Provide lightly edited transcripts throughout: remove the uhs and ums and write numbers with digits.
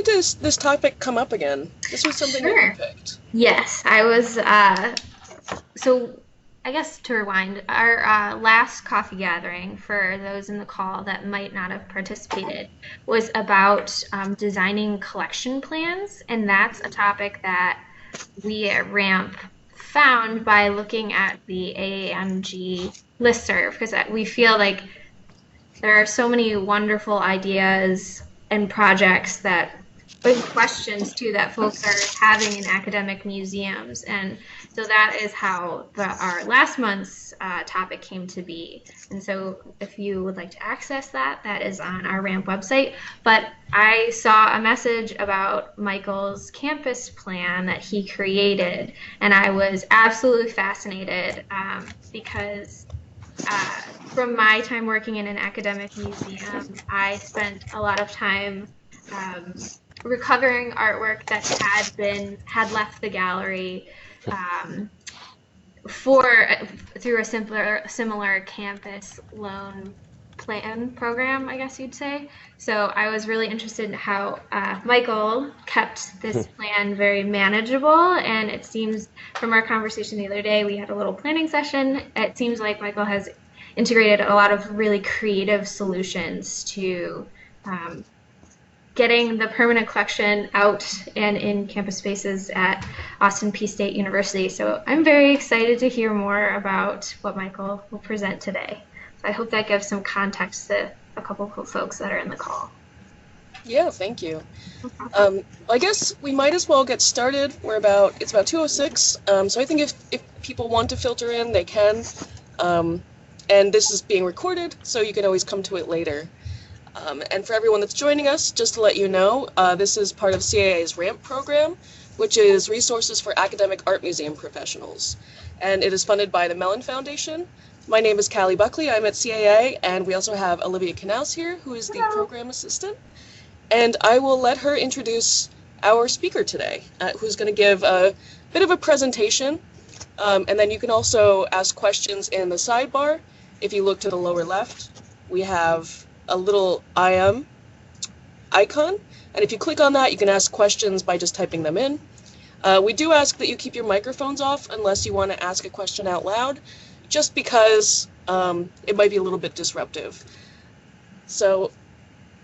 did this topic come up again? This was something that you picked. Yes, I was, so I guess to rewind, our last coffee gathering, for those in the call that might not have participated, was about designing collection plans, and that's a topic that we at RAAMP found by looking at the AAMG listserv, because we feel like there are so many wonderful ideas and projects that, and questions too, that folks are having in academic museums. And so that is how our last month's topic came to be. And so if you would like to access that, that is on our RAAMP website. But I saw a message about Michael's campus plan that he created, and I was absolutely fascinated because from my time working in an academic museum, I spent a lot of time recovering artwork that had left the gallery through a similar campus loan plan program, I guess you'd say. So I was really interested in how Michael kept this plan very manageable, and it seems from our conversation the other day, we had a little planning session, it seems like Michael has integrated a lot of really creative solutions to getting the permanent collection out and in campus spaces at Austin Peay State University. So I'm very excited to hear more about what Michael will present today. So I hope that gives some context to a couple of folks that are in the call. Yeah, thank you. I guess we might as well get started. It's about 2:06, so I think if people want to filter in, they can. And this is being recorded, so you can always come to it later. And for everyone that's joining us, just to let you know, this is part of CAA's RAAMP program, which is Resources for Academic Art Museum Professionals. And it is funded by the Mellon Foundation. My name is Callie Buckley, I'm at CAA, and we also have Olivia Knaus here, who is the program assistant. And I will let her introduce our speaker today, who's going to give a bit of a presentation. And then you can also ask questions in the sidebar. If you look to the lower left, we have a little IM icon, and if you click on that, you can ask questions by just typing them in. We do ask that you keep your microphones off unless you want to ask a question out loud, just because it might be a little bit disruptive. So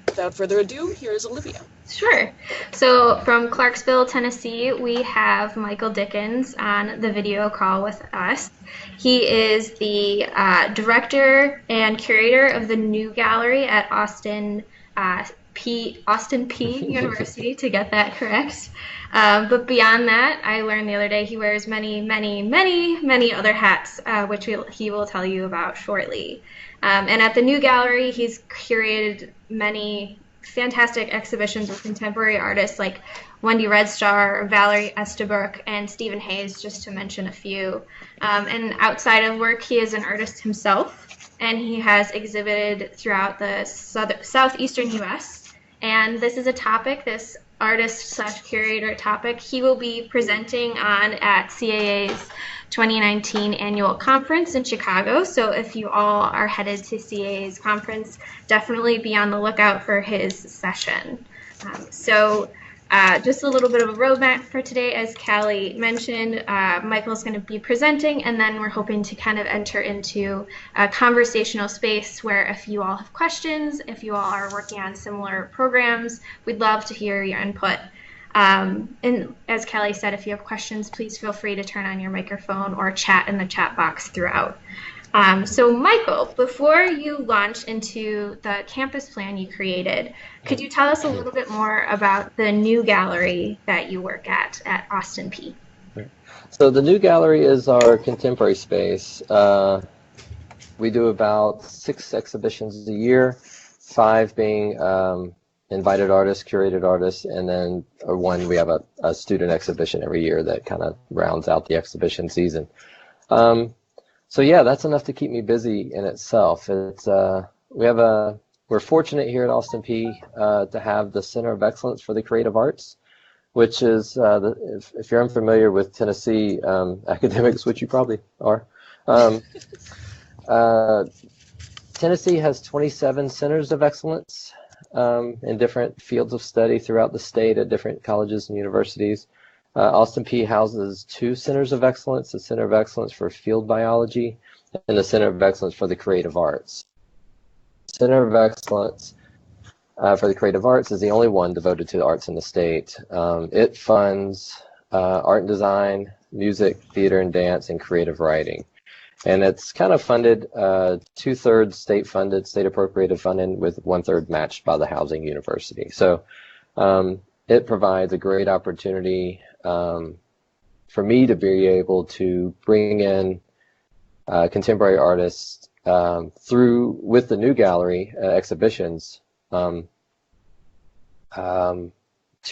without further ado, here is Olivia. Sure. So from Clarksville, Tennessee, we have Michael Dickins on the video call with us. He is the director and curator of the new gallery at Austin Peay University, to get that correct. But beyond that, I learned the other day he wears many, many, many, many other hats, which he will tell you about shortly. And at the new gallery, he's curated many fantastic exhibitions with contemporary artists like Wendy Redstar, Valerie Estabrook, and Stephen Hayes, just to mention a few. And outside of work, he is an artist himself, and he has exhibited throughout the southeastern U.S. And this is a topic, this artist/curator topic, he will be presenting on at CAA's 2019 annual conference in Chicago. So if you all are headed to CAA's conference, definitely be on the lookout for his session. Just a little bit of a roadmap for today. As Callie mentioned, Michael's going to be presenting, and then we're hoping to kind of enter into a conversational space where if you all have questions, if you all are working on similar programs, we'd love to hear your input. And as Callie said, if you have questions, please feel free to turn on your microphone or chat in the chat box throughout. So Michael, before you launch into the campus plan you created, could you tell us a little bit more about the new gallery that you work at Austin Peay? So the new gallery is our contemporary space. We do about 6 exhibitions a year, 5 being invited artists, curated artists, and then one, we have a student exhibition every year that kind of rounds out the exhibition season. So yeah, that's enough to keep me busy in itself. It's we're fortunate here at Austin Peay to have the Center of Excellence for the Creative Arts, which is if you're unfamiliar with Tennessee academics, which you probably are. Tennessee has 27 centers of excellence, in different fields of study throughout the state at different colleges and universities. Austin Peay houses 2 centers of excellence, the Center of Excellence for Field Biology and the Center of Excellence for the Creative Arts. Center of Excellence for the Creative Arts is the only one devoted to the arts in the state. It funds art and design, music, theater and dance, and creative writing. And it's kind of funded 2/3 state funded, state appropriated funding with 1/3 matched by the housing university. So it provides a great opportunity for me to be able to bring in contemporary artists with the new gallery exhibitions to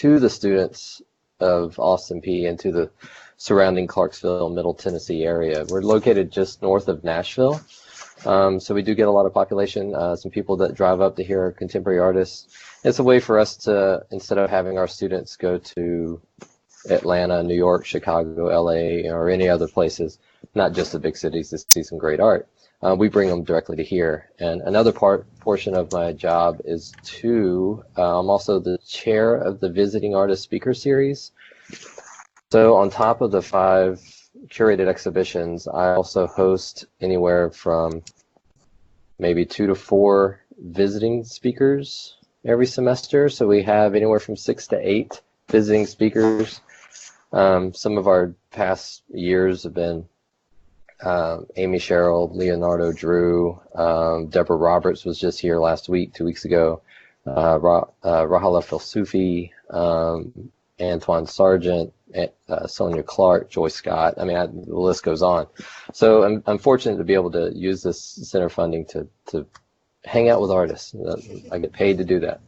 the students of Austin Peay and to the surrounding Clarksville, Middle Tennessee area. We're located just north of Nashville, so we do get a lot of population, some people that drive up to hear contemporary artists. It's a way for us to, instead of having our students go to Atlanta, New York, Chicago, LA, or any other places, not just the big cities, to see some great art, we bring them directly to here. And another portion of my job is I'm also the chair of the Visiting Artist Speaker Series. So on top of the 5 curated exhibitions, I also host anywhere from maybe 2 to 4 visiting speakers every semester. So we have anywhere from 6 to 8 visiting speakers. Some of our past years have been Amy Sherrill, Leonardo Drew, Deborah Roberts was just here last week, 2 weeks ago, Rahala Filsufi, Antoine Sargent, Sonia Clark, Joy Scott. I mean, the list goes on. So I'm fortunate to be able to use this center funding to hang out with artists. I get paid to do that.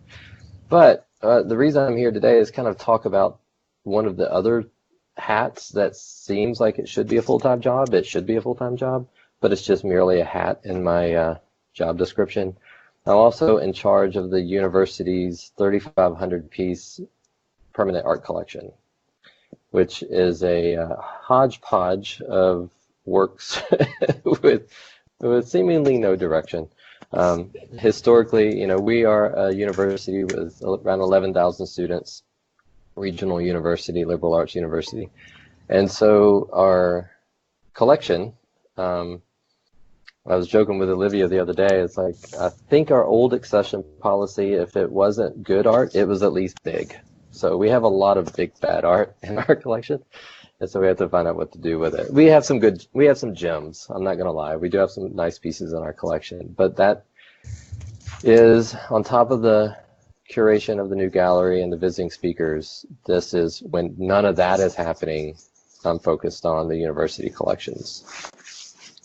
But the reason I'm here today is kind of talk about one of the other hats that seems like it should be a full-time job. It should be a full-time job, but it's just merely a hat in my job description. I'm also in charge of the university's 3,500-piece permanent art collection, which is a hodgepodge of works with seemingly no direction. Historically, we are a university with around 11,000 students, regional university, liberal arts university. And so our collection, I was joking with Olivia the other day, it's like, I think our old accession policy, if it wasn't good art, it was at least big. So we have a lot of big bad art in our collection, and so we have to find out what to do with it. We have some gems, I'm not going to lie. We do have some nice pieces in our collection, but that is on top of the curation of the new gallery and the visiting speakers. This is when none of that is happening. I'm focused on the university collections,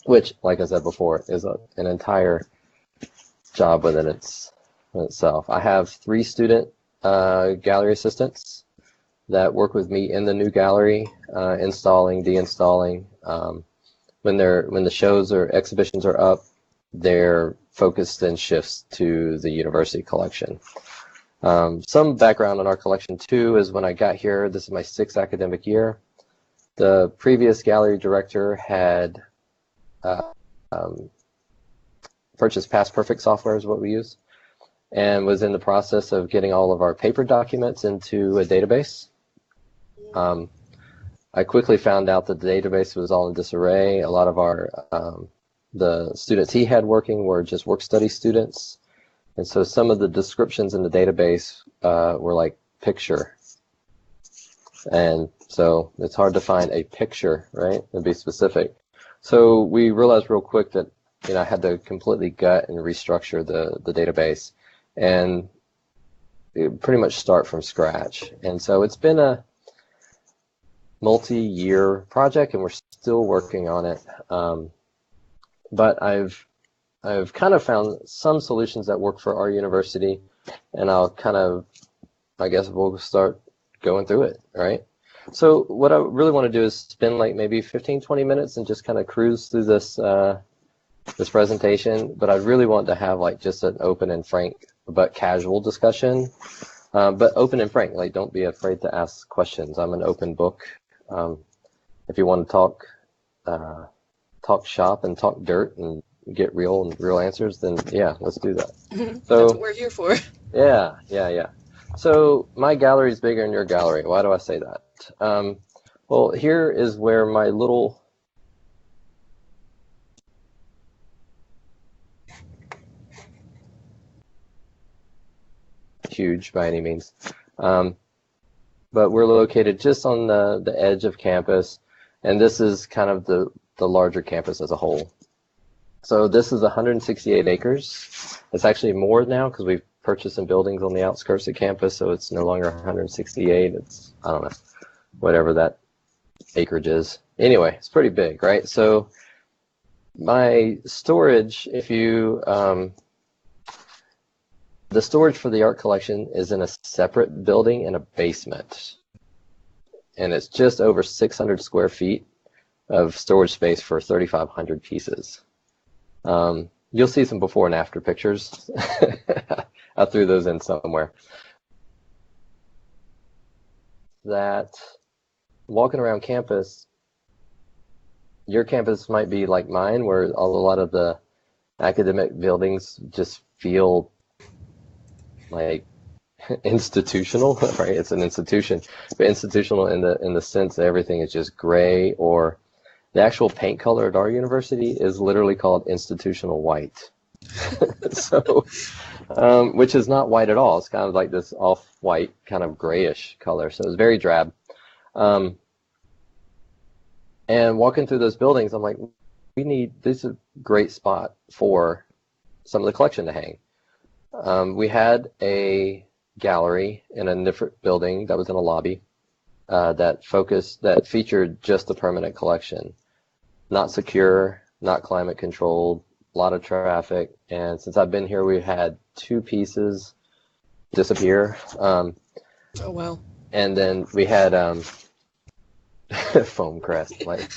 which, like I said before, is an entire job within itself. I have 3 student gallery assistants that work with me in the new gallery, installing, deinstalling. When the shows or exhibitions are up, their focus then shifts to the university collection. Some background on our collection too is when I got here, this is my 6th academic year. The previous gallery director had purchased Past Perfect software is what we use, and was in the process of getting all of our paper documents into a database. I quickly found out that the database was all in disarray. A lot of our the students he had working were just work study students. And so some of the descriptions in the database were like picture. And so it's hard to find a picture, right, and be specific. So we realized real quick that I had to completely gut and restructure the database and pretty much start from scratch. And so it's been a multi-year project, and we're still working on it. But I've kind of found some solutions that work for our university, and I guess we'll start going through it, right? So what I really want to do is spend like maybe 15-20 minutes and just kind of cruise through this this presentation, but I really want to have like just an open and frank but casual discussion, but open and frank, like don't be afraid to ask questions. I'm an open book. If you want to talk shop and talk dirt and get real answers, then yeah, let's do that. That's what we're here for. Yeah. So my gallery is bigger than your gallery. Why do I say that? Well, here is where my little huge by any means, but we're located just on the edge of campus, and this is kind of the larger campus as a whole. So this is 168 acres. It's actually more now because we've purchased some buildings on the outskirts of campus, so it's no longer 168. It's, I don't know, whatever that acreage is. Anyway, it's pretty big, right? So my storage, the storage for the art collection is in a separate building in a basement, and it's just over 600 square feet of storage space for 3,500 pieces. You'll see some before and after pictures. I threw those in somewhere. That walking around campus, your campus might be like mine, where a lot of the academic buildings just feel like institutional, right? It's an institution, but institutional in the sense that everything is just gray, or the actual paint color at our university is literally called institutional white. So, which is not white at all. It's kind of like this off-white, kind of grayish color. So it's very drab. And walking through those buildings, I'm like, this is a great spot for some of the collection to hang. We had a gallery in a different building that was in a lobby that featured just the permanent collection. Not secure, not climate controlled, a lot of traffic. And since I've been here, we've had 2 pieces disappear. Oh, wow. And then we had foam crest. Like,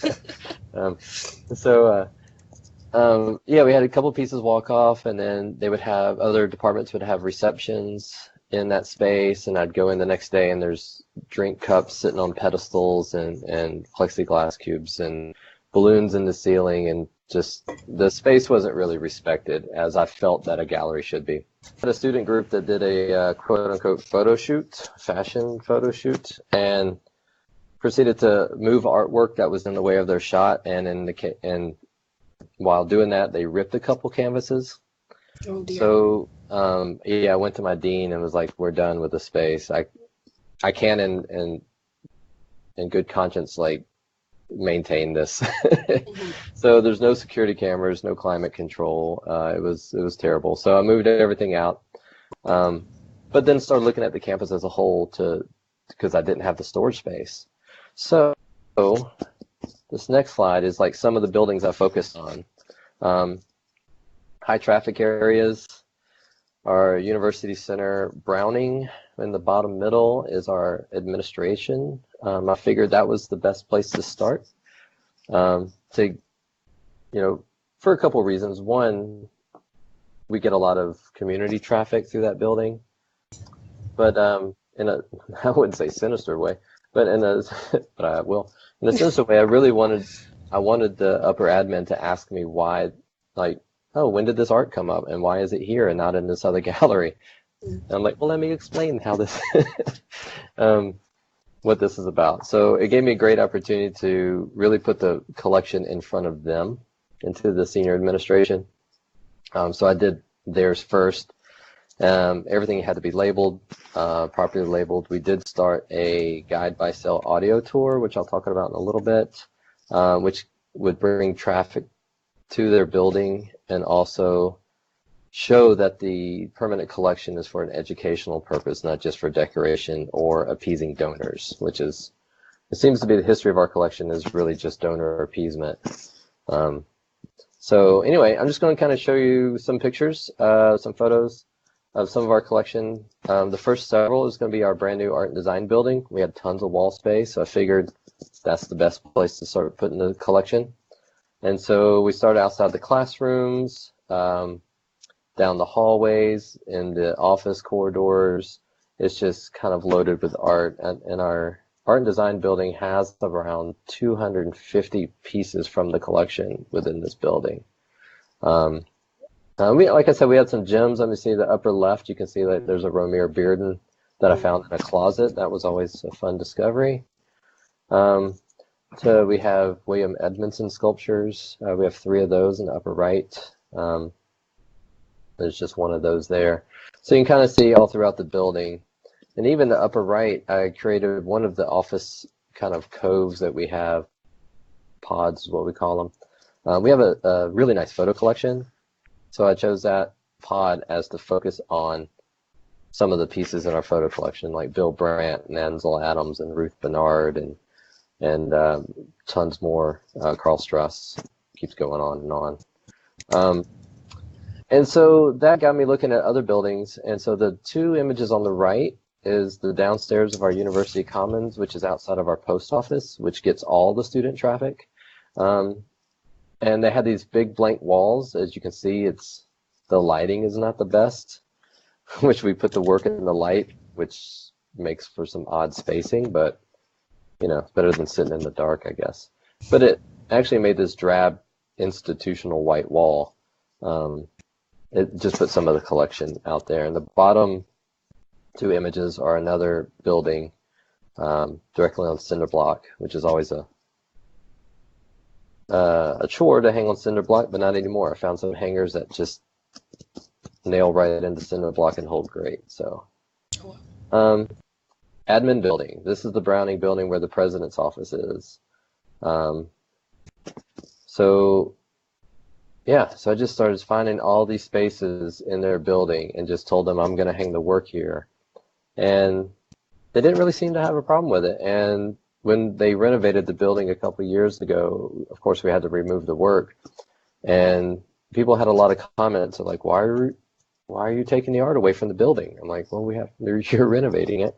yeah, we had a couple pieces walk off, and then they would have, other departments would have receptions in that space, and I'd go in the next day and there's drink cups sitting on pedestals and plexiglass cubes and balloons in the ceiling, and just the space wasn't really respected as I felt that a gallery should be. I had a student group that did a quote-unquote photo shoot, fashion photo shoot, and proceeded to move artwork that was in the way of their shot, and while doing that, they ripped a couple canvases. Oh, dear. So, yeah, I went to my dean and was like, we're done with the space. I can't in good conscience, like, maintain this. Mm-hmm. So there's no security cameras, no climate control. It was terrible. So I moved everything out, but then started looking at the campus as a whole because I didn't have the storage space. So this next slide is like some of the buildings I focused on. High traffic areas, our University Center. Browning in the bottom middle is our administration. I figured that was the best place to start, for a couple of reasons. One, we get a lot of community traffic through that building, but in a, I wouldn't say sinister way, but but I will. In a sinister way, I wanted the upper admin to ask me why, like, oh, when did this art come up, and why is it here and not in this other gallery? And I'm like, well, let me explain how this, what this is about. So it gave me a great opportunity to really put the collection in front of them, into the senior administration. So I did theirs first. Everything had to be labeled, properly labeled. We did start a guide by sale audio tour, which I'll talk about in a little bit, which would bring traffic to their building and also show that the permanent collection is for an educational purpose, not just for decoration or appeasing donors, which is, it seems to be the history of our collection is really just donor appeasement. So anyway, I'm just going to kind of show you some pictures, some photos of some of our collection. The first several is going to be our brand new art and design building. We had tons of wall space, so I figured that's the best place to start putting the collection. And so we started outside the classrooms, down the hallways, in the office corridors. It's just kind of loaded with art. And our art and design building has around 250 pieces from the collection within this building. Like I said, we had some gems. Let me see the upper left. You can see that there's a Romare Bearden that I found in a closet. That was always a fun discovery. So we have William Edmondson sculptures. We have 3 of those in the upper right. There's just one of those there. So you can kind of see all throughout the building. And even the upper right, I created one of the office kind of coves that we have. Pods is what we call them. We have a really nice photo collection. So I chose that pod as the focus on some of the pieces in our photo collection, like Bill Brandt and Ansel Adams and Ruth Bernard and tons more. Carl Struss, keeps going on and on. And so that got me looking at other buildings. And so the 2 images on the right is the downstairs of our University Commons, which is outside of our post office, which gets all the student traffic. And they had these big blank walls. As you can see, the lighting is not the best, which we put the work in the light, which makes for some odd spacing, but you know, it's better than sitting in the dark, I guess. But it actually made this drab institutional white wall. It just put some of the collection out there. And the bottom 2 images are another building directly on cinder block, which is always a chore to hang on cinder block, but not anymore. I found some hangers that just nail right into cinder block and hold great. So, admin building. This is the Browning building where the president's office is. So I just started finding all these spaces in their building and just told them I'm going to hang the work here. And they didn't really seem to have a problem with it. And when they renovated the building a couple of years ago, of course, we had to remove the work. And people had a lot of comments of like, why are you taking the art away from the building? I'm like, well, you're renovating it.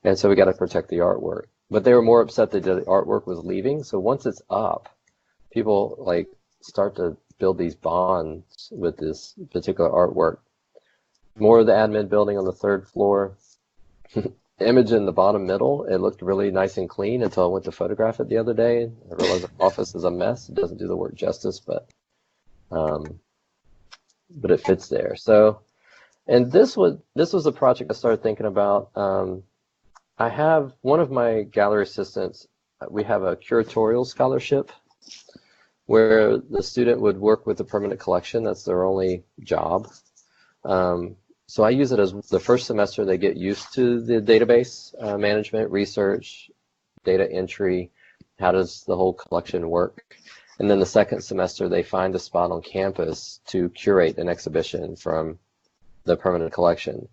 And so we got to protect the artwork. But they were more upset that the artwork was leaving. So once it's up, people like start to build these bonds with this particular artwork. More of the admin building on the 3rd floor. Image in the bottom middle, it looked really nice and clean until I went to photograph it the other day. I realized the office is a mess. It doesn't do the work justice, but it fits there. So, and this was a project I started thinking about. I have one of my gallery assistants. We have a curatorial scholarship where the student would work with the permanent collection. That's their only job. So I use it as the first semester they get used to the database management, research, data entry, how does the whole collection work. And then the second semester they find a spot on campus to curate an exhibition from the permanent collection.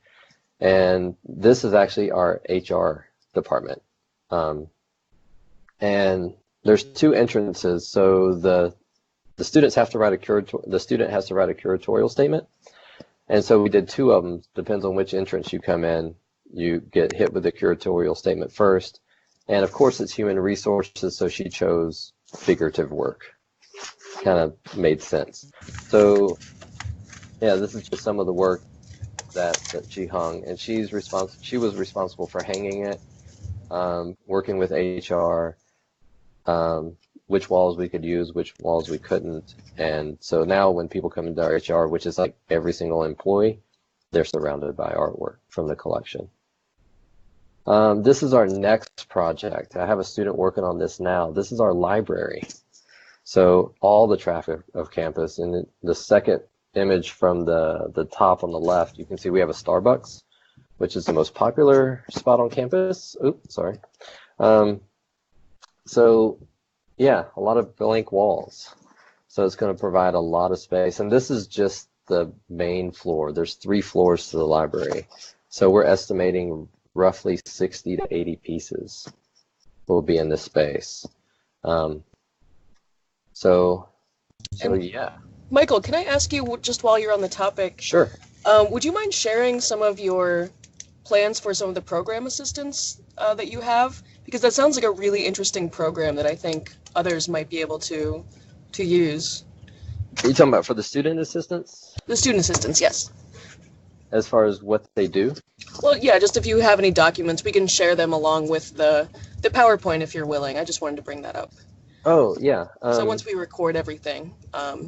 And this is actually our HR department. And there's 2 entrances. So the students have to write the student has to write a curatorial statement. And so we did 2 of them. Depends on which entrance you come in. You get hit with the curatorial statement first. And of course it's human resources, so she chose figurative work. Kind of made sense. So yeah, this is just some of the work that she hung, and she was responsible for hanging it, working with HR, which walls we could use, which walls we couldn't. And so now when people come into our HR, which is like every single employee, they're surrounded by artwork from the collection. This is our next project. I have a student working on this now. This is our library. So all the traffic of campus. And the second image from the top on the left, you can see we have a Starbucks, which is the most popular spot on campus. Oops, sorry. So yeah, a lot of blank walls. So it's going to provide a lot of space. And this is just the main floor. There's 3 floors to the library. So we're estimating roughly 60 to 80 pieces will be in this space. So yeah. Michael, can I ask you, just while you're on the topic? Sure. Would you mind sharing some of your plans for some of the program assistants that you have? Because that sounds like a really interesting program that I think others might be able to use. Are you talking about for the student assistants? The student assistants, yes. As far as what they do? Well, yeah, just if you have any documents, we can share them along with the PowerPoint if you're willing. I just wanted to bring that up. Oh, yeah. So once we record everything,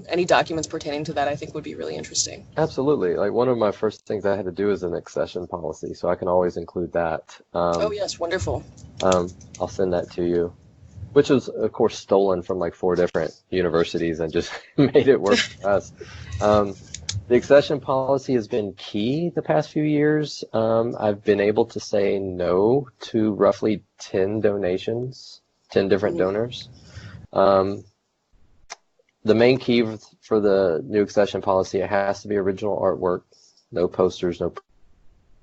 any documents pertaining to that I think would be really interesting. Absolutely. Like one of my first things I had to do is an accession policy, so I can always include that. Oh yes, wonderful. I'll send that to you, which was, of course, stolen from like 4 different universities and just made it work for us. The accession policy has been key the past few years. I've been able to say no to roughly 10 donations, 10 different donors. The main key for the new accession policy, it has to be original artwork, no posters, no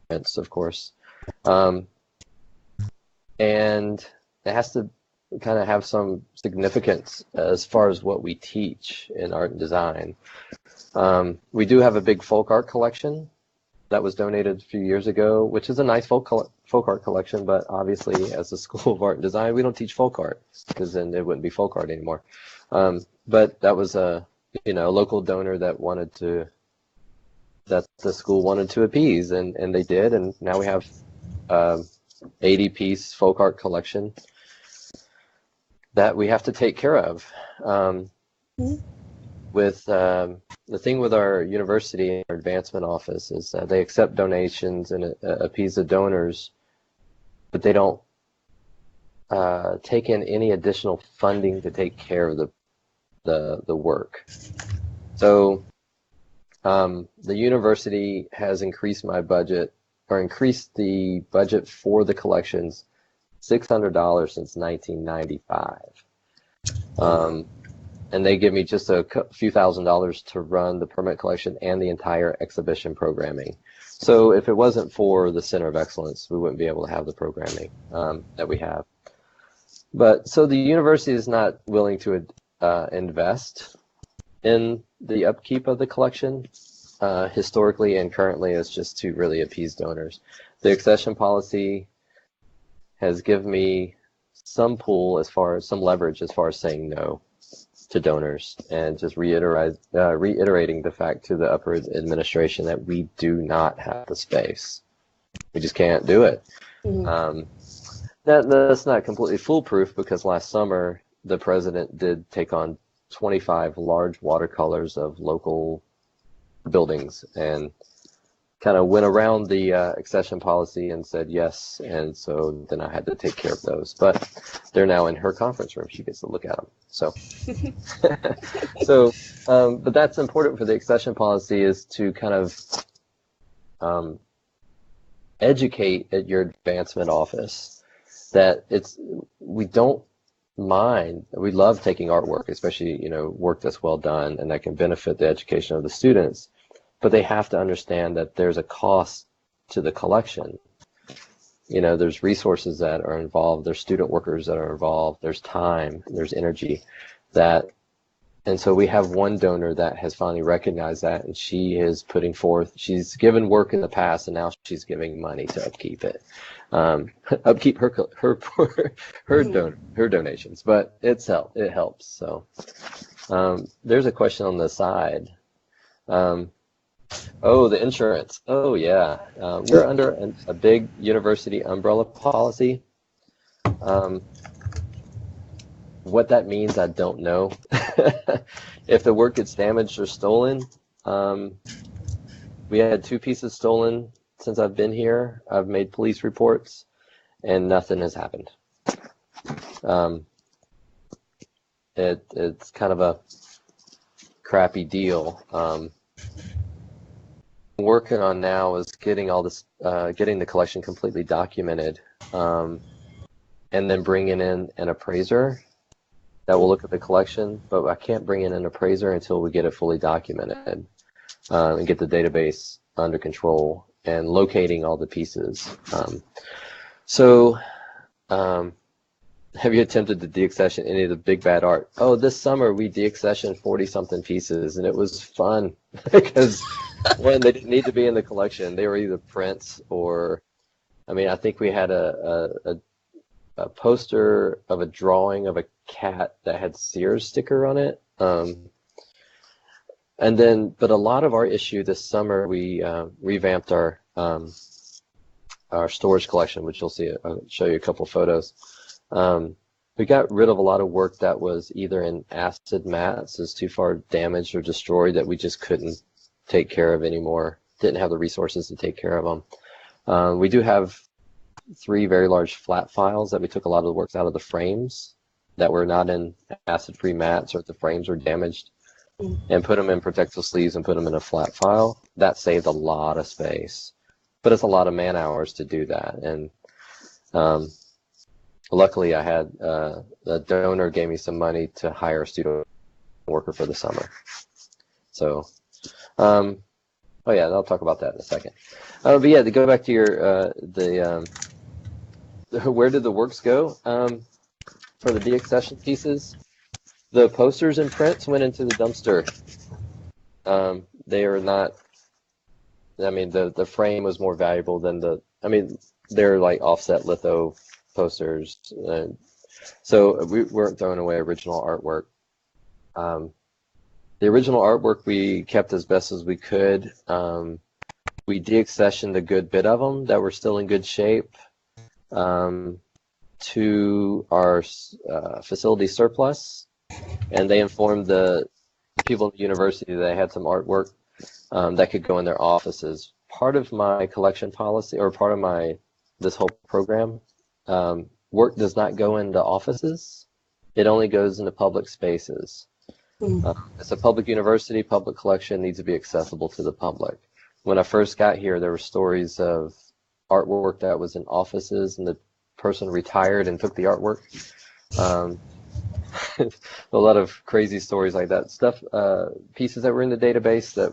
prints, of course. And it has to kind of have some significance as far as what we teach in art and design. We do have a big folk art collection that was donated a few years ago, which is a nice folk art collection, but obviously as a School of Art and Design, we don't teach folk art because then it wouldn't be folk art anymore. But that was a local donor that the school wanted to appease, and they did, and now we have 80-piece folk art collection that we have to take care of. With the thing with our university, our advancement office, is they accept donations and appease the donors, but they don't take in any additional funding to take care of the work. So the university has increased my budget, or increased the budget for the collections $600 since 1995. And they give me just a few $1,000s to run the permanent collection and the entire exhibition programming. So if it wasn't for the Center of Excellence, we wouldn't be able to have the programming that we have. But so the university is not willing to invest in the upkeep of the collection historically and currently. Is just to really appease donors. The accession policy has given me some pull as far as some leverage as far as saying no to donors, and just reiterating the fact to the upper administration that we do not have the space. We just can't do it. That's not completely foolproof, because last summer the president did take on 25 large watercolors of local buildings and kind of went around the accession policy and said yes, and so then I had to take care of those. But they're now in her conference room. She gets to look at them. So, but that's important for the accession policy, is to kind of educate at your advancement office that we don't mind. We love taking artwork, especially work that's well done and that can benefit the education of the students. But they have to understand that there's a cost to the collection. There's resources that are involved, there's student workers that are involved, there's time, there's energy and so we have one donor that has finally recognized that, and she is putting forth, she's given work in the past, and now she's giving money to upkeep it. Upkeep her donations, but it helps. So there's a question on the side. Oh, the insurance. Oh, yeah. We're under a big university umbrella policy. What that means, I don't know. If the work gets damaged or stolen, we had 2 pieces stolen since I've been here. I've made police reports, and nothing has happened. It's kind of a crappy deal. Working on now is getting all this, getting the collection completely documented, and then bringing in an appraiser that will look at the collection. But I can't bring in an appraiser until we get it fully documented and get the database under control and locating all the pieces. Have you attempted to deaccession any of the big bad art? Oh, this summer we deaccessioned 40-something pieces, and it was fun because when they didn't need to be in the collection, they were either prints or, I think we had a poster of a drawing of a cat that had Sears sticker on it. But a lot of our issue this summer, we revamped our storage collection, which you'll see. I'll show you a couple photos. we got rid of a lot of work that was either in acid mats, is too far damaged or destroyed that we just couldn't take care of anymore. Didn't have the resources to take care of them. We do have 3 very large flat files that we took a lot of the works out of the frames that were not in acid-free mats, or if the frames were damaged, and put them in protective sleeves and put them in a flat file. That saved a lot of space, but it's a lot of man hours to do that. And luckily I had a donor gave me some money to hire a student worker for the summer. So oh yeah, I'll talk about that in a second. But yeah, to go back to your where did the works go for the deaccession pieces? The posters and prints went into the dumpster. They are not, I mean, the frame was more valuable than they're like offset litho posters. So we weren't throwing away original artwork. The original artwork we kept as best as we could. We deaccessioned a good bit of them that were still in good shape to our facility surplus, and they informed the people at the university that they had some artwork that could go in their offices. Part of my collection policy, or part of this whole program, work does not go into offices. It only goes into public spaces. It's a public university. Public collection needs to be accessible to the public. When I first got here, there were stories of artwork that was in offices, and the person retired and took the artwork. A lot of crazy stories like that. Stuff, pieces that were in the database that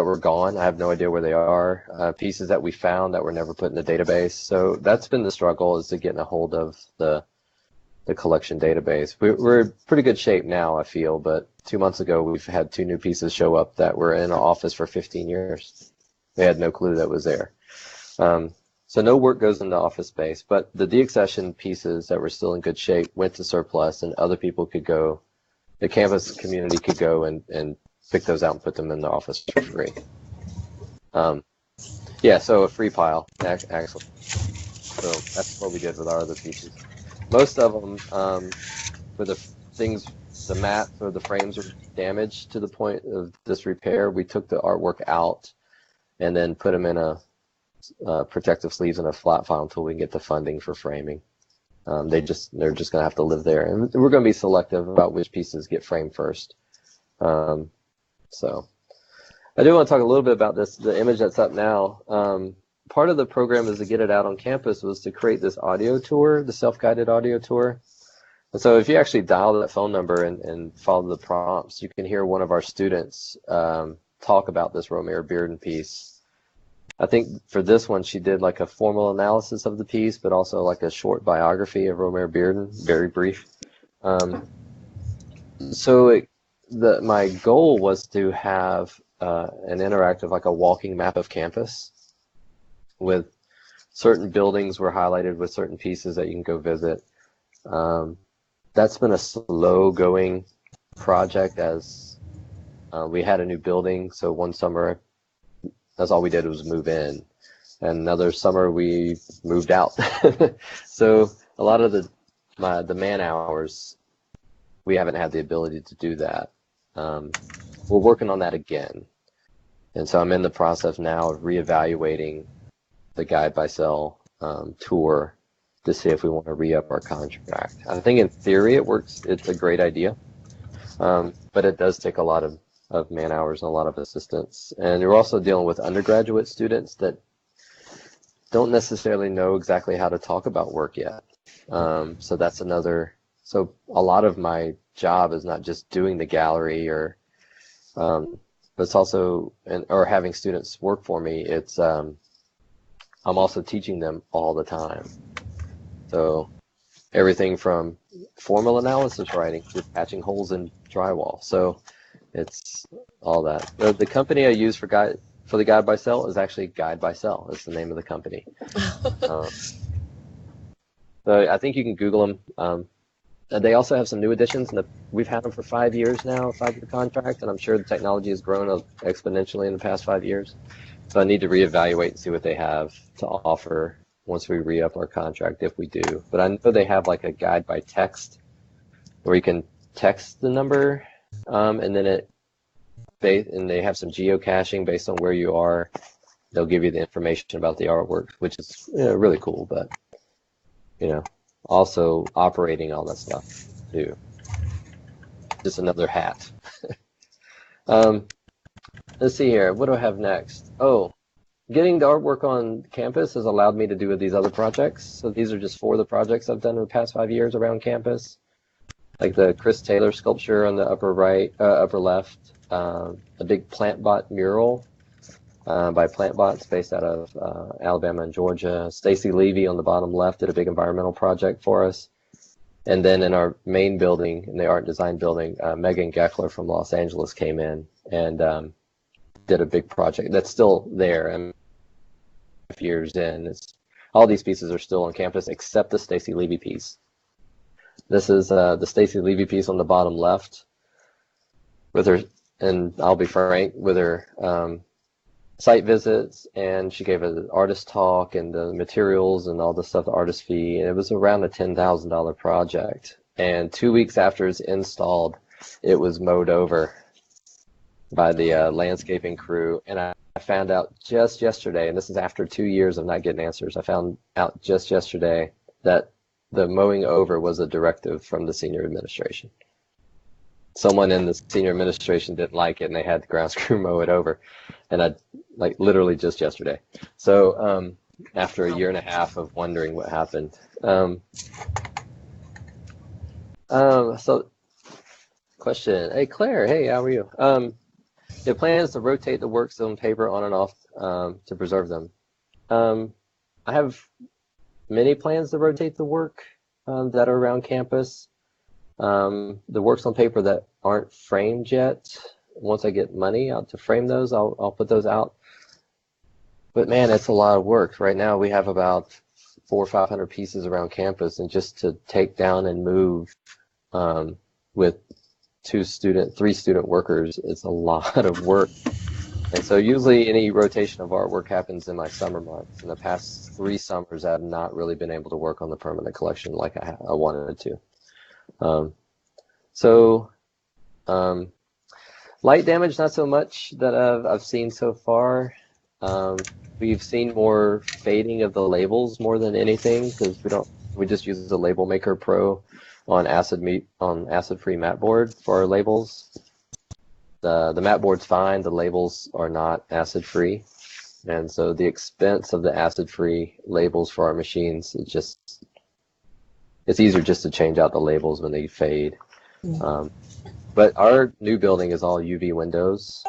were gone. I have no idea where they are. Pieces that we found that were never put in the database. So that's been the struggle, is to get a hold of the collection database. We're in pretty good shape now, I feel, but 2 months ago we've had 2 new pieces show up that were in an office for 15 years. They had no clue that was there. So no work goes into office space, but the deaccession pieces that were still in good shape went to surplus, and other people could go, the campus community could go and pick those out and put them in the office for free. Yeah, so a free pile, actually. So that's what we did with our other pieces. Most of them, for the things, the mats or the frames were damaged to the point of disrepair, we took the artwork out and then put them in a protective sleeves and a flat file until we can get the funding for framing. They're just going to have to live there, and we're going to be selective about which pieces get framed first. So I do want to talk a little bit about the image that's up now. Part of the program is to get it out on campus was to create this audio tour, the self-guided audio tour. And so if you actually dial that phone number and follow the prompts, you can hear one of our students talk about this Romare Bearden piece. I think for this one, she did like a formal analysis of the piece, but also like a short biography of Romare Bearden, very brief. My goal was to have an interactive, like a walking map of campus, with certain buildings were highlighted with certain pieces that you can go visit. That's been a slow going project, as we had a new building. So one summer, that's all we did was move in. And another summer we moved out. So a lot of the man hours, we haven't had the ability to do that. We're working on that again. And so I'm in the process now of reevaluating the guide by cell tour to see if we want to re-up our contract. I think in theory it works. It's a great idea, but it does take a lot of man hours and a lot of assistance. And you're also dealing with undergraduate students that don't necessarily know exactly how to talk about work yet. So that's another. So a lot of my job is not just doing the gallery or, but it's also or having students work for me. It's I'm also teaching them all the time. So everything from formal analysis writing to patching holes in drywall. So it's all that. The company I use for the Guide by Cell is actually Guide by Cell. It's the name of the company. So I think you can Google them. They also have some new additions, and we've had them for 5 years now, a 5-year contract, and I'm sure the technology has grown exponentially in the past 5 years. So I need to reevaluate and see what they have to offer once we re-up our contract, if we do. But I know they have like a guide by text where you can text the number, and then they have some geocaching based on where you are. They'll give you the information about the artwork, which is really cool. But also operating all that stuff too. Just another hat. Let's see here. What do I have next? Oh, getting the artwork on campus has allowed me to do these other projects. So these are just 4 of the projects I've done in the past 5 years around campus. Like the Chris Taylor sculpture on the upper left, a big PlantBot mural by PlantBots based out of Alabama and Georgia. Stacy Levy on the bottom left did a big environmental project for us. And then in our main building, in the art and design building, Megan Geckler from Los Angeles came in and did a big project that's still there. And 5 years in, all these pieces are still on campus except the Stacy Levy piece. This is the Stacy Levy piece on the bottom left with her, and I'll be frank, with her site visits, and she gave an artist talk and the materials and all the stuff, the artist fee, and it was around a $10,000 project. And 2 weeks after it's installed, it was mowed over by the landscaping crew. And I found out just yesterday, and this is after 2 years of not getting answers, I found out just yesterday that the mowing over was a directive from the senior administration. Someone in the senior administration didn't like it, and they had the grounds crew mow it over. And I, literally just yesterday. So after a year and a half of wondering what happened. So question, hey Claire, hey, how are you? It plans to rotate the works on paper on and off to preserve them. I have many plans to rotate the work that are around campus. The works on paper that aren't framed yet, once I get money out to frame those, I'll put those out. But man, it's a lot of work. Right now we have about 400 or 500 pieces around campus, and just to take down and move with 3 student workers, it's a lot of work. And so usually any rotation of artwork happens in my summer months. In the past 3 summers, I have not really been able to work on the permanent collection like I wanted to. Light damage, not so much that I've seen so far. We've seen more fading of the labels more than anything, because we just use the Label Maker Pro on acid-free mat board for our labels. The mat board's fine, the labels are not acid-free, and so the expense of the acid-free labels for our machines, it's easier just to change out the labels when they fade. But our new building is all UV windows.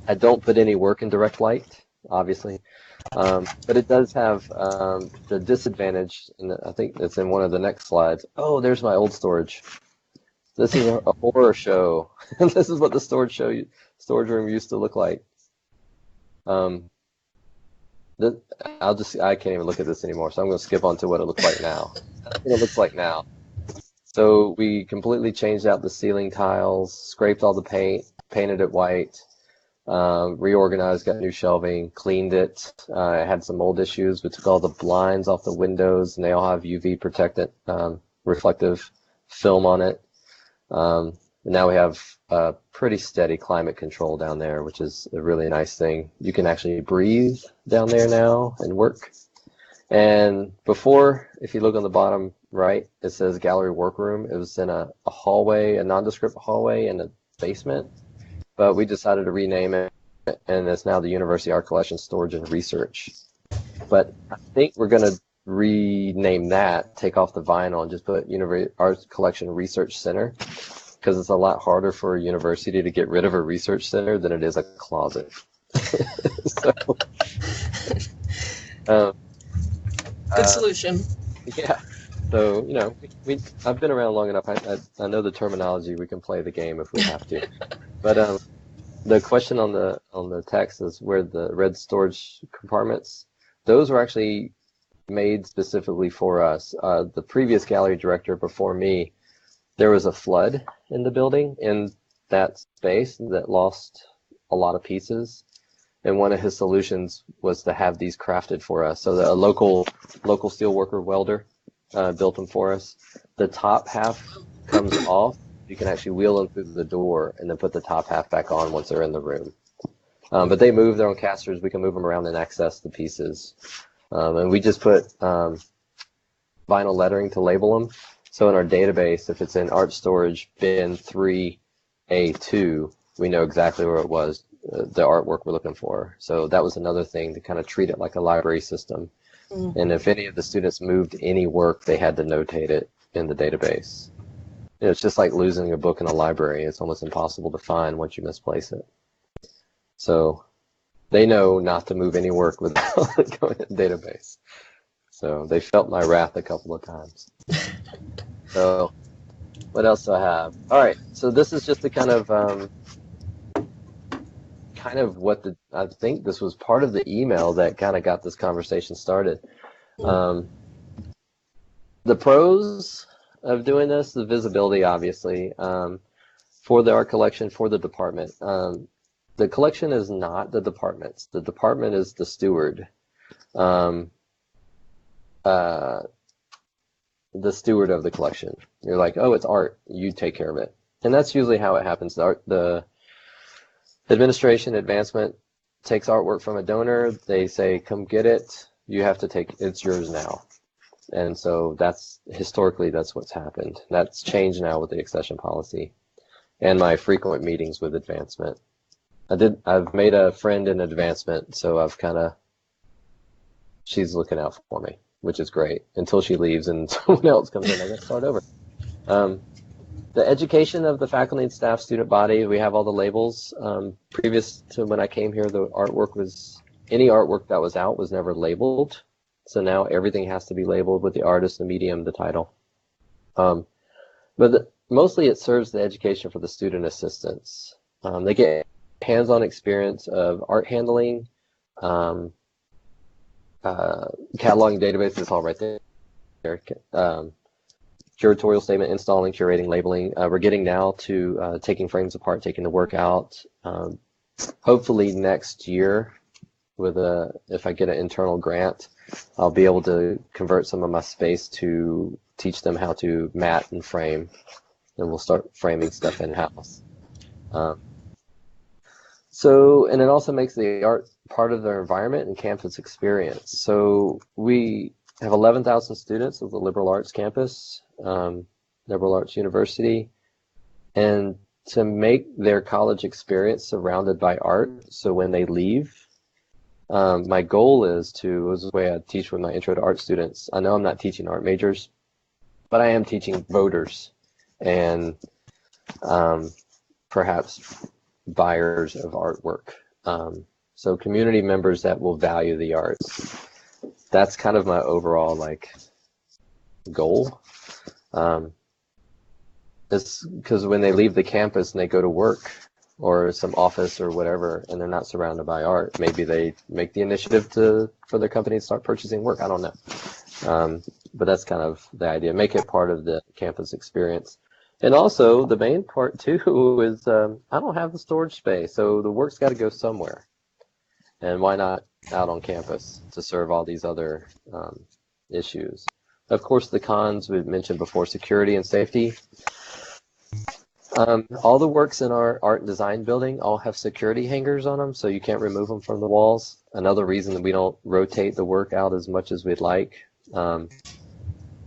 I don't put any work in direct light, obviously, but it does have the disadvantage, and I think it's in one of the next slides. Oh, there's my old storage. This is a horror show. This is what the storage room used to look like. I can't even look at this anymore, so I'm going to skip on to what it looks like now. That's what it looks like now. So we completely changed out the ceiling tiles, scraped all the paint, painted it white, reorganized, got new shelving, cleaned it. I had some mold issues. We took all the blinds off the windows, and they all have UV protectant, reflective film on it. And now we have pretty steady climate control down there, which is a really nice thing. You can actually breathe down there now and work. And before, if you look on the bottom right, it says gallery workroom. It was in a hallway, a nondescript hallway in the basement, but we decided to rename it, and it's now the University Art Collection Storage and Research. But I think we're going to rename that, take off the vinyl, and just put University Art Collection Research Center, because it's a lot harder for a university to get rid of a research center than it is a closet. Good solution. Yeah. So, I've been around long enough. I know the terminology. We can play the game if we have to. But the question on the text is where the red storage compartments, those were actually made specifically for us. The previous gallery director before me, there was a flood in the building in that space that lost a lot of pieces. and one of his solutions was to have these crafted for us. So a local steelworker welder built them for us. The top half comes off. You can actually wheel them through the door and then put the top half back on once they're in the room. But they move their own casters. We can move them around and access the pieces. And we just put vinyl lettering to label them. So in our database, if it's in art storage bin 3A2, we know exactly where it was, the artwork we're looking for. So that was another thing, to kind of treat it like a library system. Mm-hmm. And if any of the students moved any work, they had to notate it in the database. It's just like losing a book in a library. It's almost impossible to find once you misplace it. So they know not to move any work without going in the database. So they felt my wrath a couple of times. So what else do I have? All right, so this is just the kind of what I think this was part of the email that kind of got this conversation started. The pros of doing this, the visibility, obviously, for the art collection, for the department. The collection is not the department's. The department is the steward. The steward of the collection. You're like, oh, it's art. You take care of it. And that's usually how it happens. The administration advancement takes artwork from a donor. They say, come get it. You have to take, it's yours now. And so historically, that's what's happened. That's changed now with the accession policy and my frequent meetings with advancement. I've made a friend in advancement, so she's looking out for me, which is great, until she leaves and someone else comes in. I got to start over. The education of the faculty and staff student body, we have all the labels. Previous to when I came here, any artwork that was out was never labeled. So now everything has to be labeled with the artist, the medium, the title. Mostly it serves the education for the student assistants. They get hands-on experience of art handling, cataloging database, it's all right there. Curatorial statement, installing, curating, labeling. We're getting now to taking frames apart, taking the work out. Hopefully next year, if I get an internal grant, I'll be able to convert some of my space to teach them how to mat and frame, and we'll start framing stuff in-house. And it also makes the art part of their environment and campus experience. So we have 11,000 students of the liberal arts campus, liberal arts university, and to make their college experience surrounded by art, so when they leave, my goal is this is the way I teach with my intro to art students. I know I'm not teaching art majors, but I am teaching voters and perhaps buyers of artwork. So community members that will value the arts. That's kind of my overall goal. It's because when they leave the campus and they go to work or some office or whatever, and they're not surrounded by art, maybe they make the initiative for their company to start purchasing work. I don't know. But that's kind of the idea. Make it part of the campus experience. And also, the main part, too, is I don't have the storage space, so the work's got to go somewhere. And why not out on campus to serve all these other issues? Of course, the cons we've mentioned before, security and safety. All the works in our art and design building all have security hangers on them, so you can't remove them from the walls. Another reason that we don't rotate the work out as much as we'd like,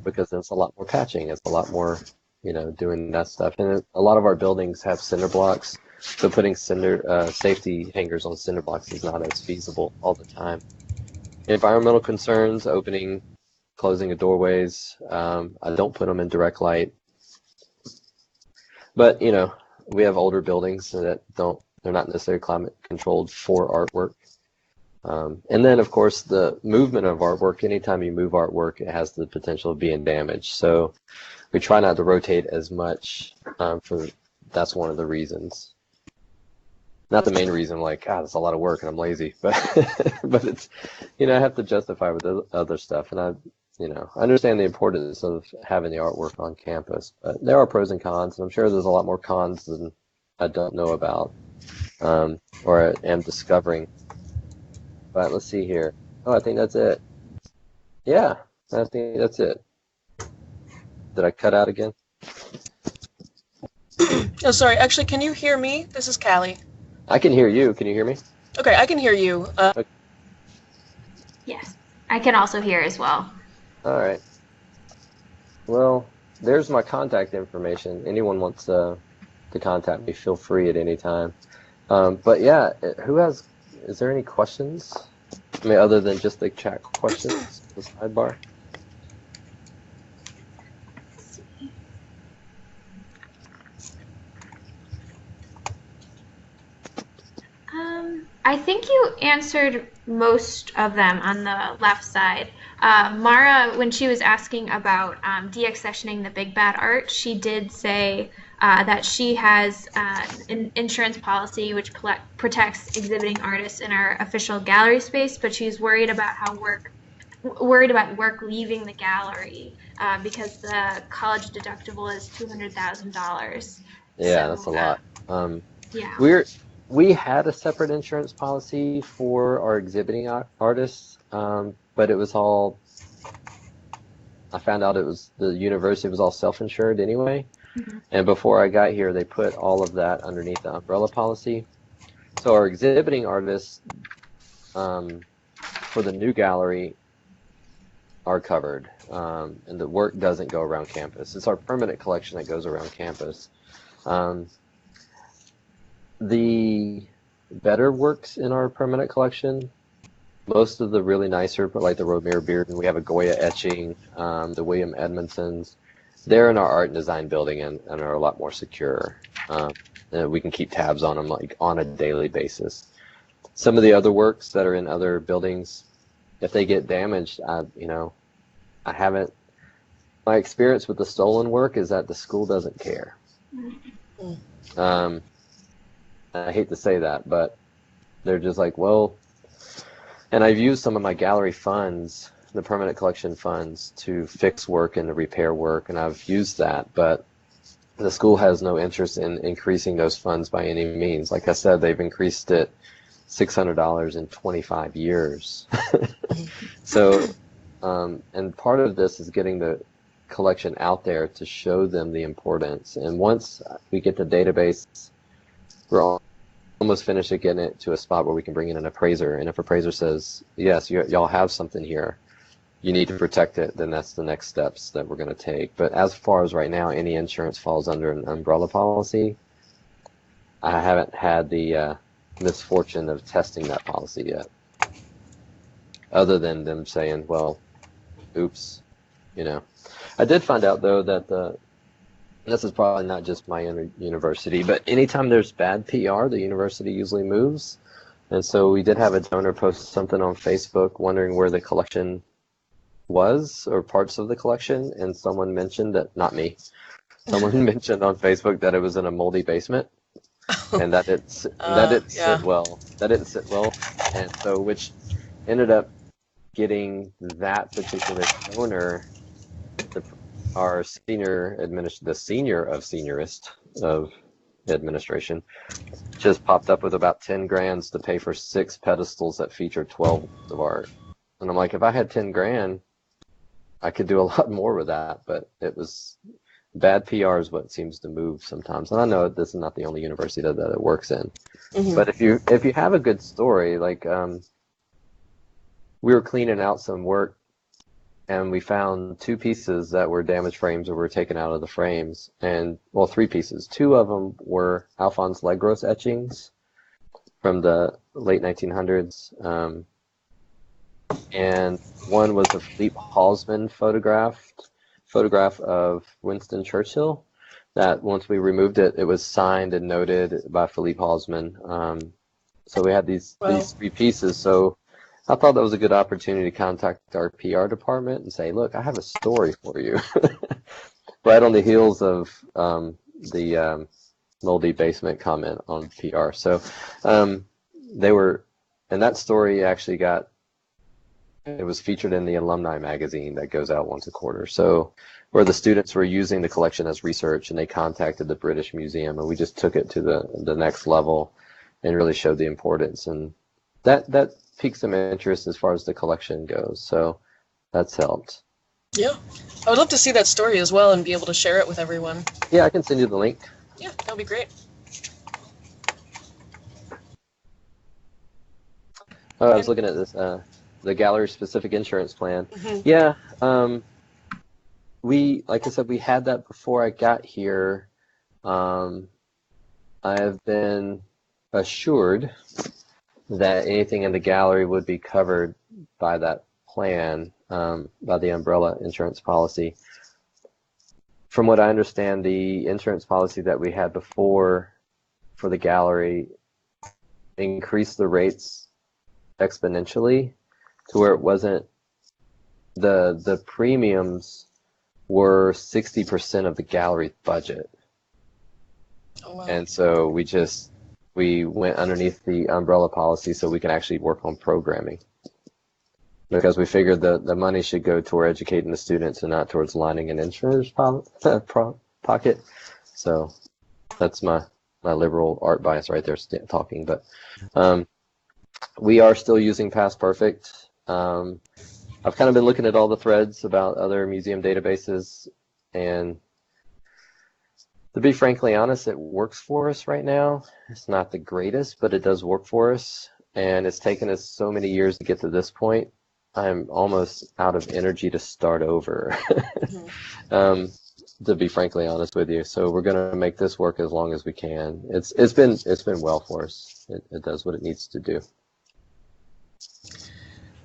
because it's a lot more patching. It's a lot more, doing that stuff. And a lot of our buildings have cinder blocks, so putting safety hangers on cinder blocks is not as feasible all the time. Environmental concerns, opening, closing of doorways. I don't put them in direct light. But, we have older buildings that they're not necessarily climate controlled for artwork. And then, of course, the movement of artwork, anytime you move artwork, it has the potential of being damaged. So we try not to rotate as much, that's one of the reasons. Not the main reason, that's a lot of work and I'm lazy, but but it's, I have to justify with the other stuff. And I understand the importance of having the artwork on campus, but there are pros and cons, and I'm sure there's a lot more cons than I don't know about, or am discovering. But let's see here. Oh, I think that's it. Yeah, I think that's it. Did I cut out again? Oh, sorry. Actually, can you hear me? This is Callie. I can hear you. Can you hear me? Okay, I can hear you. Okay. Yes, I can also hear as well. All right. Well, there's my contact information. Anyone wants to contact me, feel free at any time. But yeah, is there any questions? I mean, other than just the chat questions, the sidebar? I think you answered most of them on the left side. Mara, when she was asking about deaccessioning the big bad art, she did say that she has an insurance policy which protects exhibiting artists in our official gallery space, but she's worried about work leaving the gallery because the college deductible is $200,000. Yeah, so, that's a lot. Yeah. We had a separate insurance policy for our exhibiting artists, but it was all, I found out the university was all self-insured anyway. Mm-hmm. And before I got here, they put all of that underneath the umbrella policy. So our exhibiting artists for the new gallery are covered, and the work doesn't go around campus. It's our permanent collection that goes around campus. The better works in our permanent collection, most of the really nicer, but like the Romare Bearden, we have a Goya etching, the William Edmondsons, they're in our art and design building and are a lot more secure. And we can keep tabs on them like on a daily basis. Some of the other works that are in other buildings, if they get damaged, I haven't, my experience with the stolen work is that the school doesn't care. I hate to say that, but they're just like, well, and I've used some of my gallery funds, the permanent collection funds, to fix work and to repair work, and I've used that, but the school has no interest in increasing those funds by any means. Like I said, they've increased it $600 in 25 years. So, and part of this is getting the collection out there to show them the importance. And once we get the database, we're almost finished at getting it to a spot where we can bring in an appraiser. And if appraiser says, yes, y'all have something here, you need to protect it, then that's the next steps that we're going to take. But as far as right now, any insurance falls under an umbrella policy. I haven't had the misfortune of testing that policy yet, other than them saying, well, oops, I did find out, though, that this is probably not just my university, but anytime there's bad PR, the university usually moves. And so we did have a donor post something on Facebook wondering where the collection was, or parts of the collection, and someone mentioned that, not me, someone mentioned on Facebook that it was in a moldy basement, and that didn't sit well. That didn't sit well, and so which ended up getting that particular donor, our the senior of seniorist of administration, just popped up with about 10 grand to pay for 6 pedestals that feature 12 of art. And I'm like, if I had 10 grand, I could do a lot more with that, but it was bad PR is what seems to move sometimes. And I know this is not the only university that it works in. Mm-hmm. But if you have a good story, like we were cleaning out some work and we found 2 pieces that were damaged frames or were taken out of the frames, and 3 pieces. 2 of them were Alphonse Legros etchings from the late 1900s. And one was a Philippe Halsman photograph of Winston Churchill that once we removed it, it was signed and noted by Philippe Halsman. So we had these 3 pieces. So I thought that was a good opportunity to contact our PR department and say, look, I have a story for you. Right on the heels of the moldy basement comment on PR. So they were, and that story actually it was featured in the alumni magazine that goes out once a quarter. So where the students were using the collection as research, and they contacted the British Museum, and we just took it to the next level and really showed the importance. And that piqued some interest as far as the collection goes, so that's helped. Yeah, I would love to see that story as well and be able to share it with everyone. Yeah, I can send you the link. Yeah, that would be great. Oh, I was looking at this, the gallery-specific insurance plan. Mm-hmm. Yeah, like I said, we had that before I got here. I have been assured that anything in the gallery would be covered by that plan, by the umbrella insurance policy. From what I understand, the insurance policy that we had before for the gallery increased the rates exponentially to where it wasn't, the premiums were 60% of the gallery budget. Oh, wow. And so we went underneath the umbrella policy so we can actually work on programming, because we figured the money should go toward educating the students and not towards lining an insurer's pocket. So that's my liberal art bias right there talking. But we are still using Past Perfect. I've kind of been looking at all the threads about other museum databases, and to be frankly honest, it works for us right now. It's not the greatest, but it does work for us, and it's taken us so many years to get to this point. I'm almost out of energy to start over, to be frankly honest with you. So we're going to make this work as long as we can. It's been well for us. It does what it needs to do.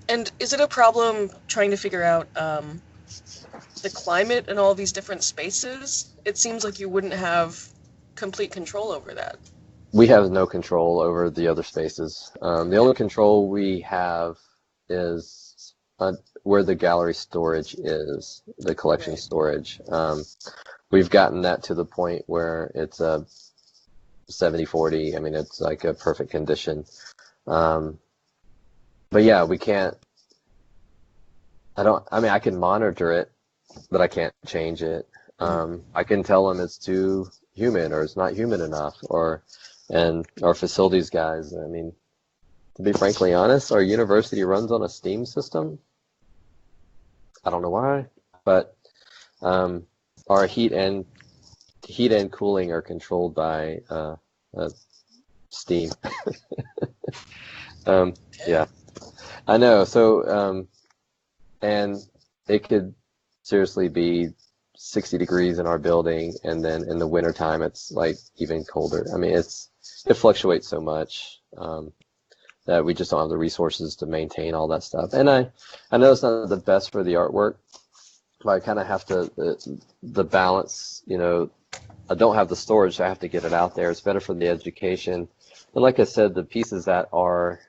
And is it a problem trying to figure out the climate in all these different spaces? It seems like you wouldn't have complete control over that. We have no control over the other spaces. The only control we have is where the gallery storage is, the collection Right. storage. We've gotten that to the point where it's a 70-40. I mean, it's like a perfect condition. But yeah, we can't, I can monitor it, but I can't change it. I can tell them it's too humid or it's not humid enough, and our facilities guys, I mean, to be frankly honest, our university runs on a steam system. I don't know why, but our heat and cooling are controlled by steam. Yeah, I know. So, and it could seriously be 60 degrees in our building, and then in the wintertime it's like even colder. I mean, it fluctuates so much that we just don't have the resources to maintain all that stuff. And I know it's not the best for the artwork, but I kind of have to, the balance, you know, I don't have the storage, so I have to get it out there. It's better for the education. But like I said, the pieces that are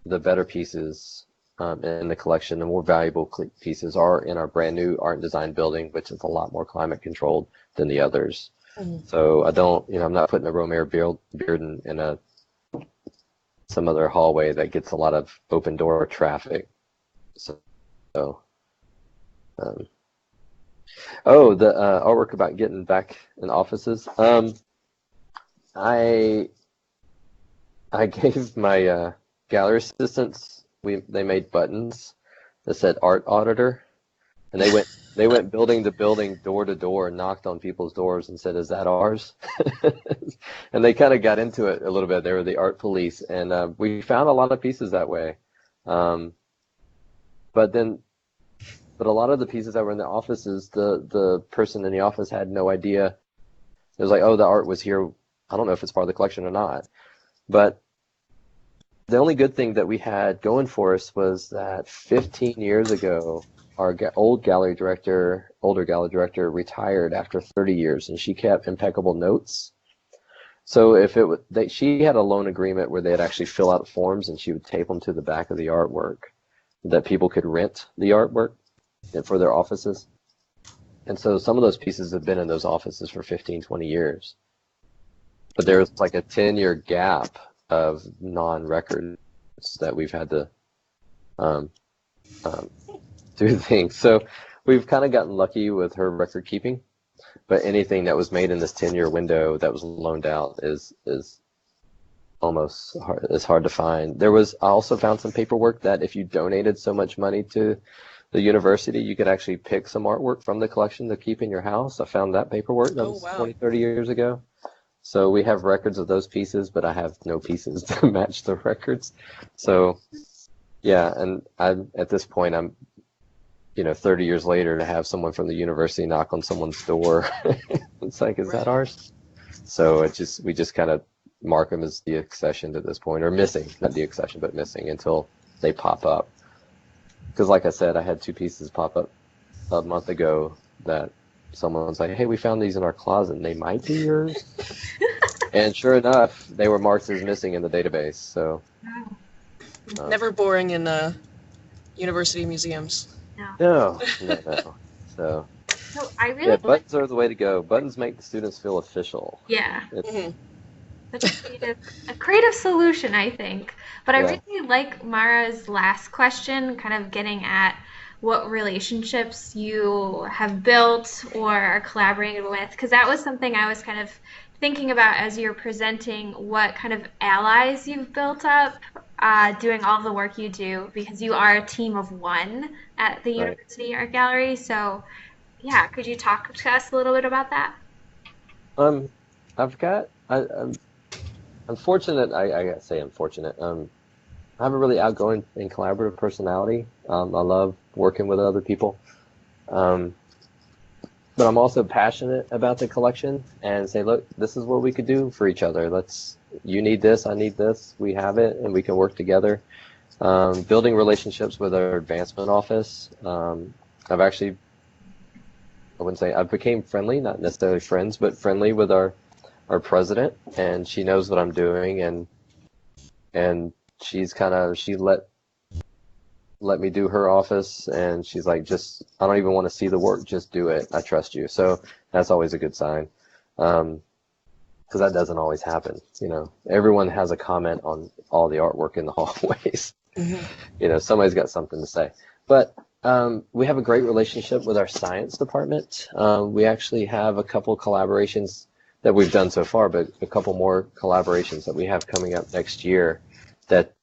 the better pieces in the collection, the more valuable pieces are in our brand new art and design building, which is a lot more climate controlled than the others. Mm-hmm. So I don't, you know, I'm not putting a Romare beard in some other hallway that gets a lot of open door traffic. So the artwork about getting back in offices. I gave my gallery assistants, they made buttons that said art auditor, and they went building to building, door to door, and knocked on people's doors and said, "Is that ours?" And they kind of got into it a little bit. They were the art police, and we found a lot of pieces that way. But a lot of the pieces that were in the offices, the person in the office had no idea. It was like, oh, the art was here. I don't know if it's part of the collection or not. But the only good thing that we had going for us was that 15 years ago, our older gallery director retired after 30 years, and she kept impeccable notes. So if she had a loan agreement where they'd actually fill out forms, and she would tape them to the back of the artwork that people could rent the artwork for their offices. And so some of those pieces have been in those offices for 15, 20 years. But there's like a 10-year gap of non-records that we've had to do things. So we've kind of gotten lucky with her record keeping, but anything that was made in this 10-year window that was loaned out is almost hard, it's hard to find. I also found some paperwork that if you donated so much money to the university, you could actually pick some artwork from the collection to keep in your house. I found that paperwork that was wow. 20, 30 years ago. So we have records of those pieces, but I have no pieces to match the records. So yeah, and at this point, I'm 30 years later, to have someone from the university knock on someone's door, it's like, is that ours? So we just kind of mark them as deaccessioned at this point, or missing, not deaccessioned, but missing until they pop up. Because like I said, I had 2 pieces pop up a month ago that someone's like, hey, we found these in our closet and they might be yours. And sure enough, they were marked as missing in the database. So Never boring in university museums. no. So I really buttons are the way to go. Buttons make the students feel official. Yeah. Mhm. Such a creative solution, I think. But I really like Mara's last question, kind of getting at what relationships you have built or are collaborating with, because that was something I was kind of thinking about as you're presenting what kind of allies you've built up doing all the work you do, because you are a team of one at the University Art Gallery. So yeah, could you talk to us a little bit about that? I'm unfortunate. I gotta say unfortunate. I have a really outgoing and collaborative personality. I love working with other people. But I'm also passionate about the collection and say, look, this is what we could do for each other. You need this, I need this, we have it, and we can work together. Building relationships with our advancement office. I wouldn't say I became friendly, not necessarily friends, but friendly with our president, and she knows what I'm doing, and she let me do her office, and she's like, I don't even want to see the work, just do it. I trust you. So that's always a good sign, because that doesn't always happen. Everyone has a comment on all the artwork in the hallways. Mm-hmm. Somebody's got something to say. But we have a great relationship with our science department. We actually have a couple collaborations that we've done so far, but a couple more collaborations that we have coming up next year that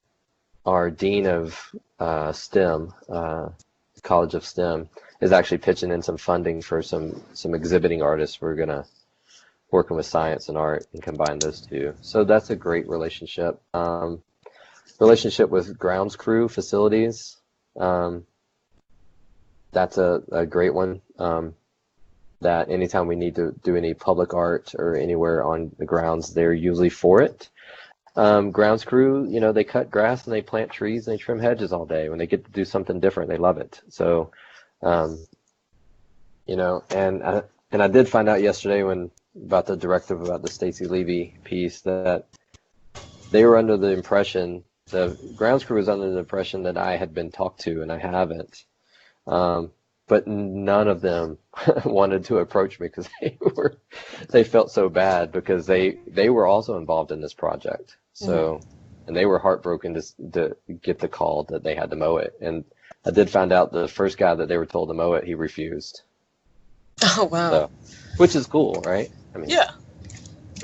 our dean of STEM, College of STEM, is actually pitching in some funding for some exhibiting artists. We're going to working with science and art and combine those two. So that's a great relationship. Relationship with grounds crew facilities. That's a great one. That anytime we need to do any public art or anywhere on the grounds, they're usually for it. Grounds crew, they cut grass and they plant trees and they trim hedges all day. When they get to do something different, they love it. So, and I did find out yesterday about the directive about the Stacey Levy piece that they were under the impression, the grounds crew was under the impression that I had been talked to, and I haven't. But none of them wanted to approach me because they felt so bad because they were also involved in this project. So, and they were heartbroken to get the call that they had to mow it. And I did find out the first guy that they were told to mow it, he refused. Oh, wow. So, which is cool, right? I mean, yeah.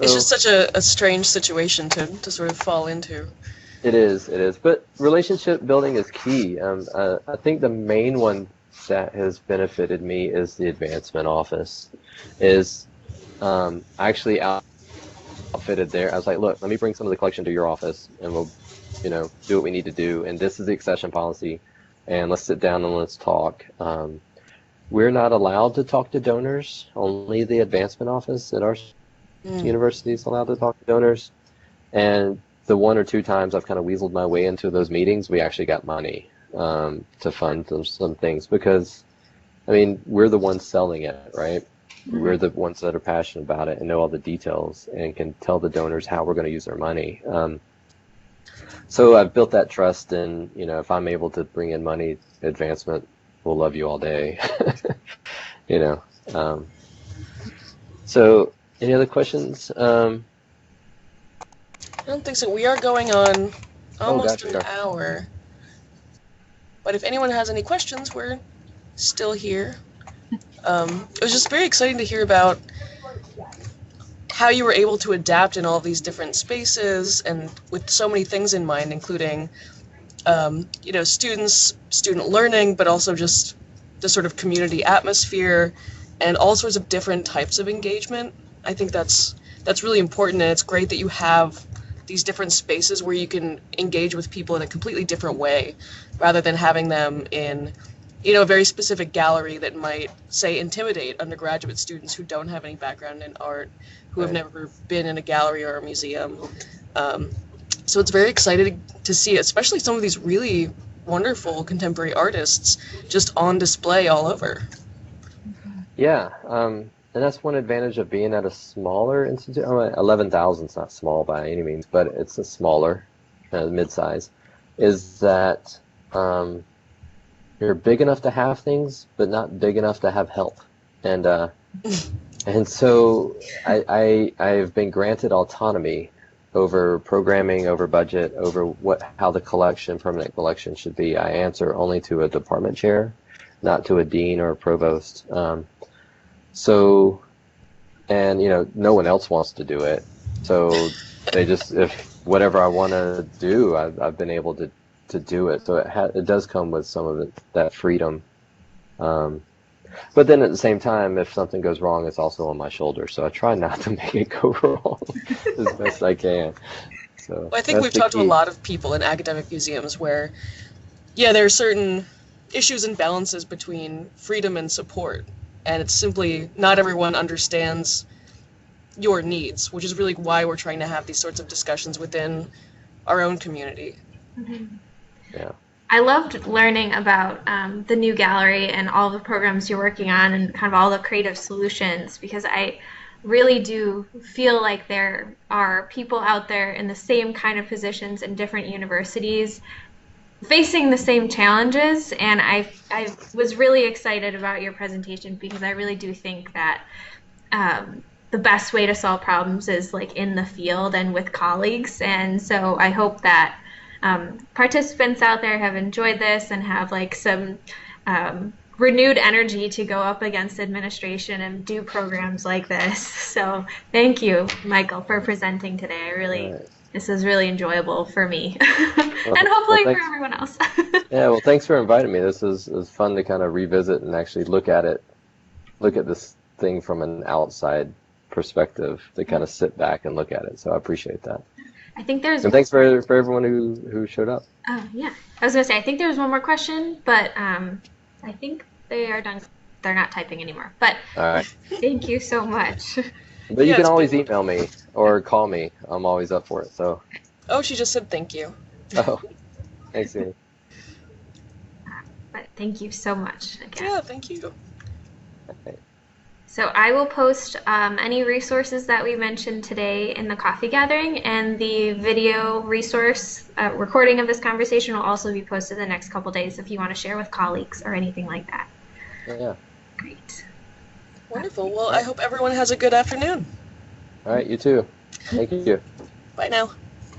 It's just such a strange situation to sort of fall into. It is. But relationship building is key. I think the main one that has benefited me is the advancement office. I actually outfitted there. I was like, look, let me bring some of the collection to your office, and we'll, do what we need to do. And this is the accession policy, and let's sit down and let's talk. We're not allowed to talk to donors. Only the advancement office at our university is allowed to talk to donors. And the one or two times I've kind of weaseled my way into those meetings, we actually got money to fund some things, because we're the ones selling it, right? We're the ones that are passionate about it and know all the details and can tell the donors how we're going to use their money. So I've built that trust, and if I'm able to bring in money, advancement will love you all day. So any other questions? I don't think so. We are going on almost an hour. But if anyone has any questions, we're still here. It was just very exciting to hear about how you were able to adapt in all these different spaces and with so many things in mind, including, you know, student learning, but also just the sort of community atmosphere and all sorts of different types of engagement. I think that's really important, and it's great that you have these different spaces where you can engage with people in a completely different way, rather than having them in, you know, a very specific gallery that might, say, intimidate undergraduate students who don't have any background in art, who have never been in a gallery or a museum. So it's very exciting to see, especially some of these really wonderful contemporary artists just on display all over. Yeah, and that's one advantage of being at a smaller institute. 11,000 is not small by any means, but it's a smaller, mid-size, is that you're big enough to have things, but not big enough to have help. And so I've been granted autonomy over programming, over budget, over how the permanent collection should be. I answer only to a department chair, not to a dean or a provost. So, and you know, no one else wants to do it. So they just, if whatever I want to do, I've been able to do it. So it does come with some of that freedom. But then at the same time, if something goes wrong, it's also on my shoulder. So I try not to make it go wrong as best I can. So I think we've talked to a lot of people in academic museums where, yeah, there are certain issues and balances between freedom and support. And it's simply not everyone understands your needs, which is really why we're trying to have these sorts of discussions within our own community. Mm-hmm. Yeah. I loved learning about the new gallery and all the programs you're working on and kind of all the creative solutions, because I really do feel like there are people out there in the same kind of positions in different universities facing the same challenges. And I was really excited about your presentation, because I really do think that the best way to solve problems is like in the field and with colleagues. And so I hope that participants out there have enjoyed this and have like some renewed energy to go up against administration and do programs like this. So thank you, Michael, for presenting today. This is really enjoyable for me, and hopefully for everyone else. Yeah, well, thanks for inviting me. This is fun to kind of revisit and actually look at this thing from an outside perspective, to kind of sit back and look at it. So I appreciate that. I think there's. And thanks for everyone who showed up. Oh yeah, I was gonna say I think there was one more question, but I think they are done. They're not typing anymore. But all right. Thank you so much. But you can always email me or call me. I'm always up for it. So. Oh, she just said thank you. Oh, thanks, Amy. But thank you so much again. Yeah, thank you. Okay. So I will post any resources that we mentioned today in the coffee gathering, and the video resource recording of this conversation will also be posted the next couple days if you want to share with colleagues or anything like that. Yeah. Great. Wonderful. Well, I hope everyone has a good afternoon. All right, you too. Thank you. Bye now.